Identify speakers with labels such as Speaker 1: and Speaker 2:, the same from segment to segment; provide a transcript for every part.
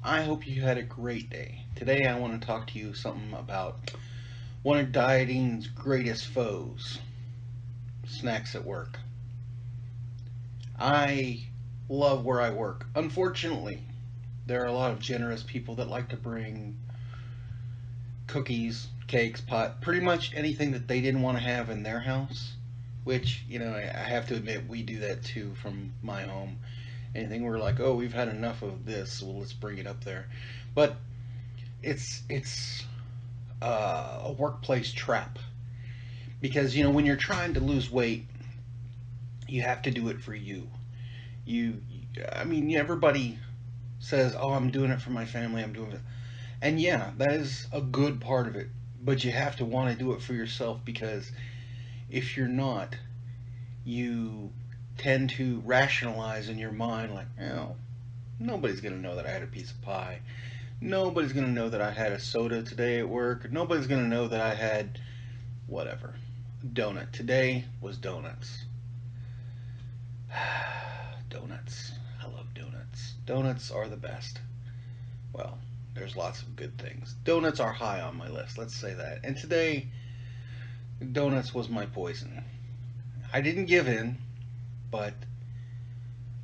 Speaker 1: I hope you had a great day. Today I want to talk to you something about one of dieting's greatest foes, snacks at work. I love where I work. Unfortunately, there are a lot of generous people that like to bring cookies, cakes, pot, pretty much anything that they didn't want to have in their house, which, I have to admit we do that too from my home. Anything we're like, oh, we've had enough of this, well, let's bring it up there. But it's a workplace trap because when you're trying to lose weight, you have to do it for you. You, I mean, everybody says, "Oh, I'm doing it for my family. I'm doing it," and yeah, that is a good part of it. But you have to want to do it for yourself because if you're not, you tend to rationalize in your mind like, "Oh, nobody's gonna know that I had a piece of pie. Nobody's gonna know that I had a soda today at work. Nobody's gonna know that I had whatever. Donut. Today was donuts. Donuts. I love donuts. Donuts are the best. Well, there's lots of good things. Donuts are high on my list, let's say that. And today, donuts was my poison. I didn't give in, but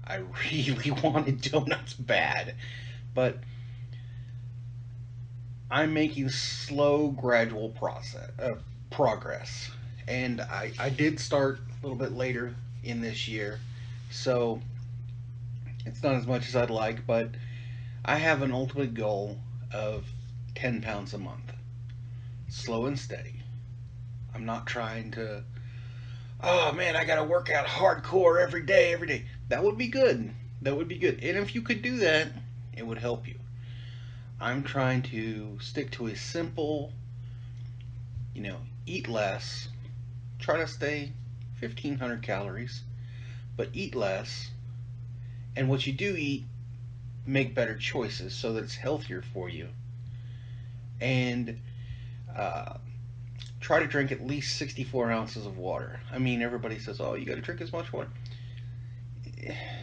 Speaker 1: I really wanted donuts bad. But I'm making slow, gradual progress. And I did start a little bit later in this year, so it's not as much as I'd like, but I have an ultimate goal of 10 pounds a month. Slow and steady. I'm not trying to, oh man, I gotta work out hardcore every day, every day. That would be good. That would be good. And if you could do that, it would help you. I'm trying to stick to a simple, eat less, try to stay 1,500 calories, but eat less. And what you do eat, make better choices so that it's healthier for you. And uh, try to drink at least 64 ounces of water. I mean, everybody says, oh, you got to drink as much water.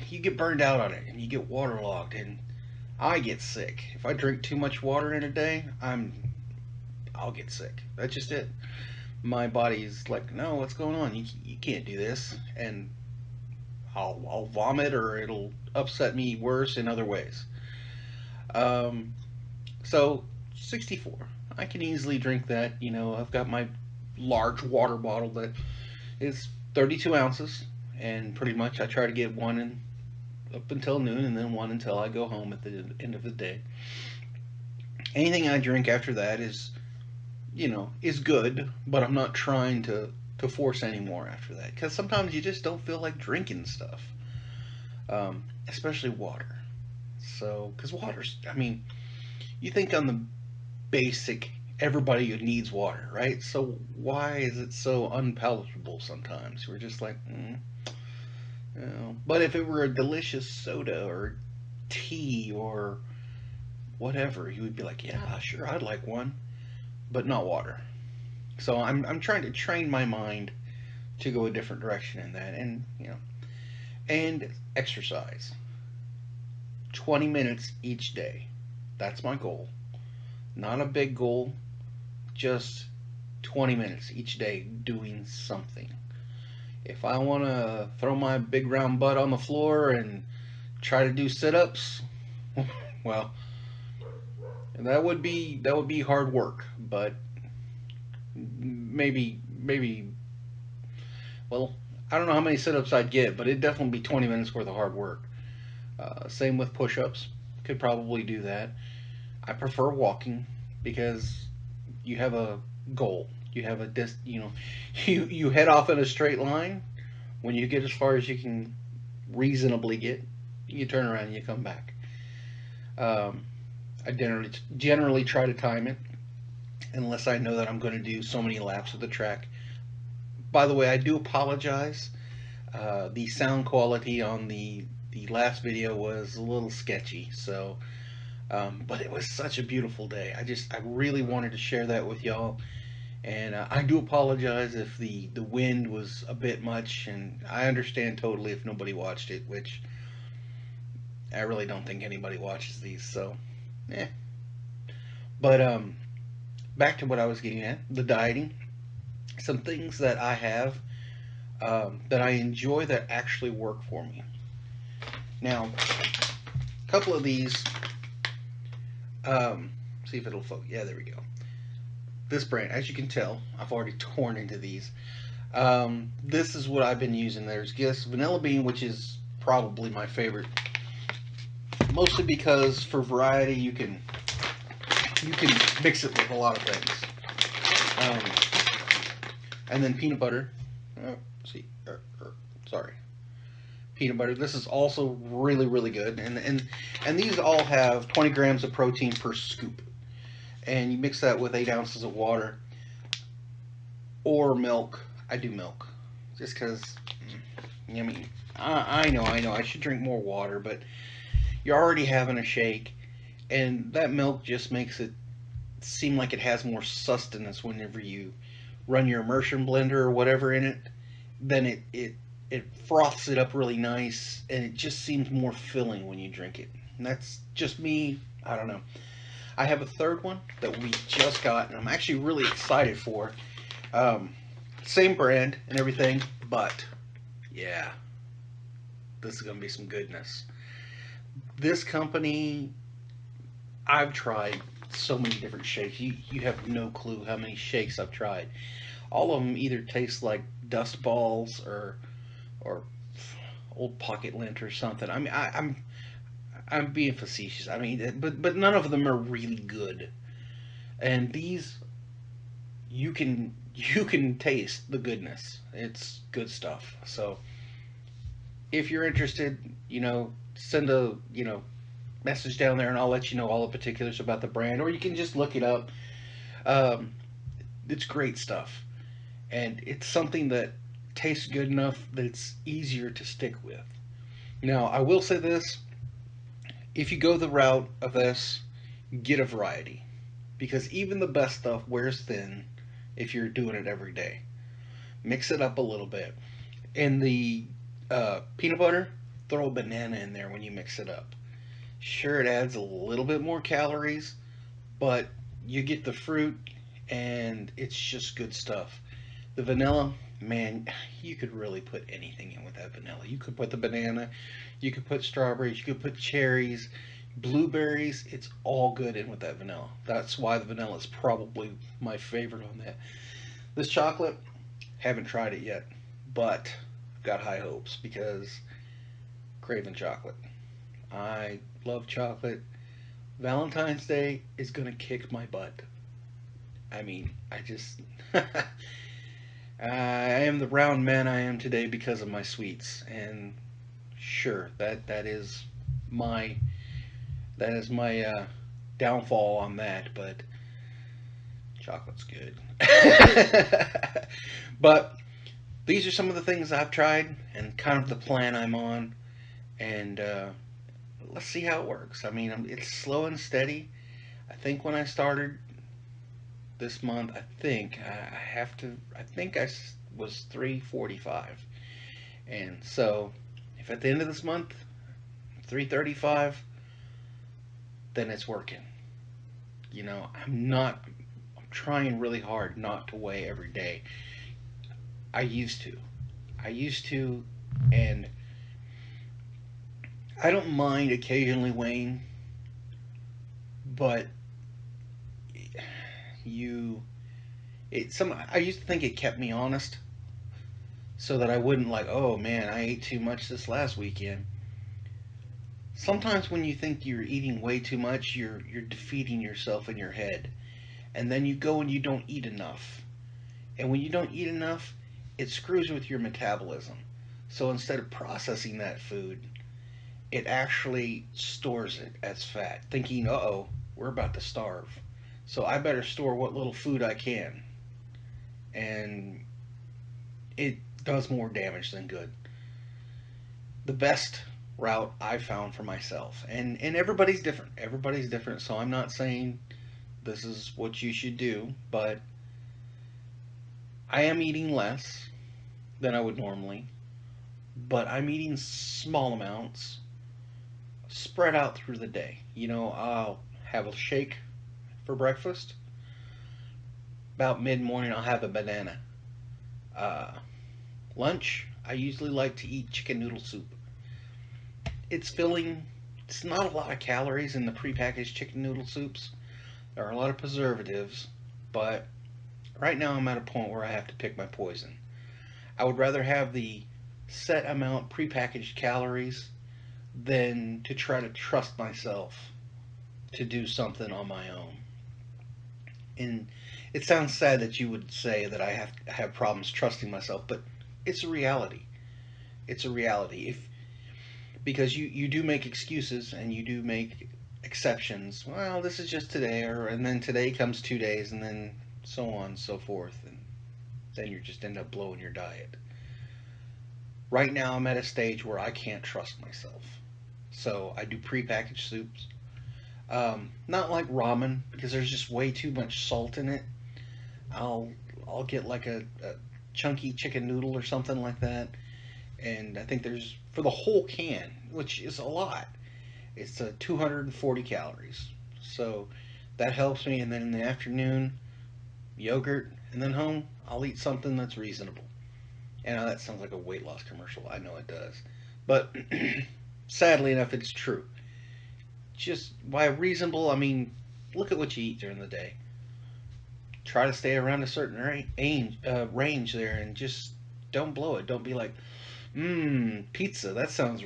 Speaker 1: You get burned out on it and you get waterlogged, and I get sick. If I drink too much water in a day, I'll get sick. That's just it. My body's like, no, what's going on? You can't do this. And I'll vomit or it'll upset me worse in other ways. Um, so 64. I can easily drink that. I've got my large water bottle that is 32 ounces, and pretty much I try to get one in up until noon, and then one until I go home at the end of the day. Anything I drink after that is good, but I'm not trying to force any more after that because sometimes you just don't feel like drinking stuff, especially water. So, because water's, I mean, you think on the basic, everybody needs water, right? So why is it so unpalatable sometimes? We're just like, But if it were a delicious soda or tea or whatever, you would be like, yeah, sure, I'd like one, but not water. So I'm trying to train my mind to go a different direction in that, and exercise. 20 minutes each day. That's my goal. Not a big goal, just 20 minutes each day doing something. If I want to throw my big round butt on the floor and try to do sit-ups, well, that would be hard work, but maybe well, I don't know how many sit-ups I'd get, but it'd definitely be 20 minutes worth of hard work. Same with push-ups. Could probably do that. I prefer walking because you have a goal. You have a you head off in a straight line. When you get as far as you can reasonably get, you turn around and you come back. Um, I generally try to time it unless I know that I'm going to do so many laps of the track. By the way, I do apologize. The sound quality on the last video was a little sketchy, so but it was such a beautiful day. I really wanted to share that with y'all, and I do apologize if the wind was a bit much, and I understand totally if nobody watched it, which I really don't think anybody watches these. So eh. But back to what I was getting at, the dieting. Some things that I have that I enjoy that actually work for me. Now, a couple of these. See if it'll focus. Yeah, there we go. This brand, as you can tell, I've already torn into these. This is what I've been using. There's Guess Vanilla Bean, which is probably my favorite, mostly because for variety you can mix it with a lot of things. And then peanut butter. Oh, see, sorry, peanut butter. This is also really really good, and these all have 20 grams of protein per scoop, and you mix that with 8 ounces of water or milk. I do milk, just because. I mean, I know, I should drink more water, but you're already having a shake, and that milk just makes it seem like it has more sustenance whenever you run your immersion blender or whatever in it. Then it froths it up really nice, and it just seems more filling when you drink it. And that's just me. I don't know. I have a third one that we just got, and I'm actually really excited for. Um, Same brand and everything, but yeah, this is gonna be some goodness. This company, I've tried so many different shakes. You have no clue how many shakes I've tried. All of them either taste like dust balls or old pocket lint or something. I mean, I'm being facetious. I mean, but none of them are really good. And these you can taste the goodness. It's good stuff. So if you're interested, send a message down there, and I'll let you know all the particulars about the brand, or you can just look it up. Um, it's great stuff, and it's something that tastes good enough that it's easier to stick with. Now, I will say this: if you go the route of this, get a variety, because even the best stuff wears thin if you're doing it every day. Mix it up a little bit. In the peanut butter, throw a banana in there when you mix it up. Sure, it adds a little bit more calories, but you get the fruit, and it's just good stuff. The vanilla, man, you could really put anything in with that vanilla. You could put the banana, you could put strawberries, you could put cherries, blueberries. It's all good in with that vanilla. That's why the vanilla is probably my favorite on that. This chocolate, haven't tried it yet, but got high hopes because craving chocolate. I love chocolate. Valentine's Day is gonna kick my butt. I mean, I just I am the round man I am today because of my sweets, and sure, my that is my downfall on that, but chocolate's good. But these are some of the things I've tried and kind of the plan I'm on, and let's see how it works. I mean, it's slow and steady. I think when I started this month, I have to. I think was 345, and so if at the end of this month 335, then it's working. I'm not. I'm trying really hard not to weigh every day. I used to. I used to, and I don't mind occasionally weighing, but you I used to think it kept me honest so that I wouldn't like, oh man, I ate too much this last weekend. Sometimes when you think you're eating way too much, you're defeating yourself in your head. And then you go and you don't eat enough. And when you don't eat enough, it screws with your metabolism. So instead of processing that food, it actually stores it as fat, thinking, uh-oh, we're about to starve. So I better store what little food I can. And it does more damage than good. The best route I found for myself, and everybody's different. Everybody's different, so I'm not saying this is what you should do, but I am eating less than I would normally, but I'm eating small amounts spread out through the day. I'll have a shake for breakfast. About mid morning, I'll have a banana. Uh, Lunch, I usually like to eat chicken noodle soup. It's filling. It's not a lot of calories in the prepackaged chicken noodle soups. There are a lot of preservatives, but right now I'm at a point where I have to pick my poison. I would rather have the set amount prepackaged calories than to try to trust myself to do something on my own. And it sounds sad that you would say that I have problems trusting myself, but it's a reality. It's a reality. If because you do make excuses and you do make exceptions. Well, this is just today, or and then today comes 2 days, and then so on and so forth, and then you just end up blowing your diet. Right now, I'm at a stage where I can't trust myself, so I do prepackaged soups. Not like ramen because there's just way too much salt in it. I'll I'll get like a chunky chicken noodle or something like that, and I think there's for the whole can, which is a lot. It's 240 calories. So that helps me. And then in the afternoon, yogurt. And then home, I'll eat something that's reasonable. And that sounds like a weight loss commercial. I know it does. But sadly enough, it's true. Just by reasonable, I mean, look at what you eat during the day. Try to stay around a certain range there and just don't blow it. Don't be like, pizza. That sounds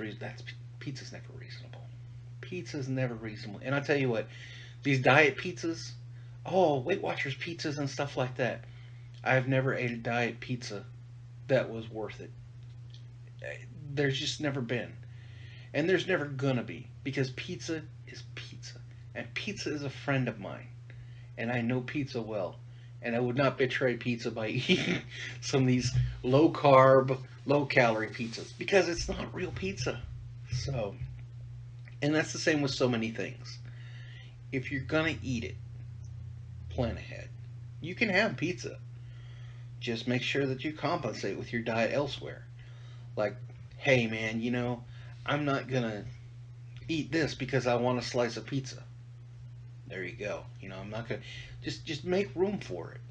Speaker 1: pizza's never reasonable. Pizza's never reasonable. And I tell you what, these diet pizzas, oh, Weight Watchers pizzas and stuff like that. I've never ate a diet pizza that was worth it. There's just never been. And there's never gonna be because pizza is pizza. And pizza is a friend of mine. And I know pizza well. And I would not betray pizza by eating some of these low carb, low calorie pizzas because it's not real pizza. So, and that's the same with so many things. If you're gonna eat it, plan ahead. You can have pizza. Just make sure that you compensate with your diet elsewhere. Like, hey man, I'm not gonna eat this because I want a slice of pizza. There you go. I'm not gonna just make room for it.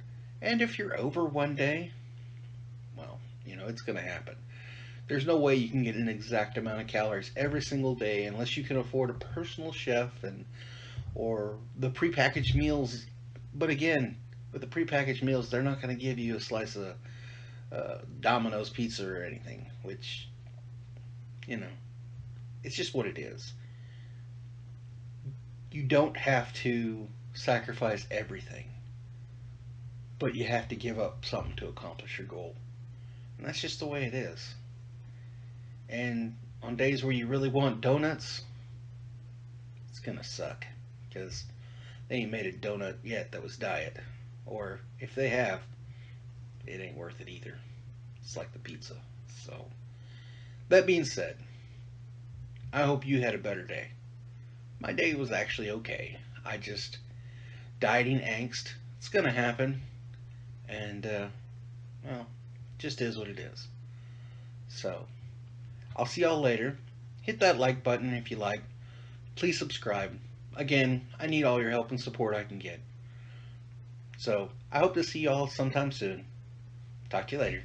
Speaker 1: And if you're over one day, well, it's gonna happen. There's no way you can get an exact amount of calories every single day unless you can afford a personal chef and or the prepackaged meals. But again, with the prepackaged meals, they're not going to give you a slice of Domino's pizza or anything, which, you know, it's just what it is. You don't have to sacrifice everything, but you have to give up something to accomplish your goal. And that's just the way it is. And on days where you really want donuts, it's going to suck because they ain't made a donut yet that was diet. Or if they have, it ain't worth it either. It's like the pizza. So, that being said, I hope you had a better day. My day was actually okay. I just, dieting angst, it's gonna happen. And, well, just is what it is. So, I'll see y'all later. Hit that like button if you like. Please subscribe. Again, I need all your help and support I can get. So, I hope to see y'all sometime soon. Talk to you later.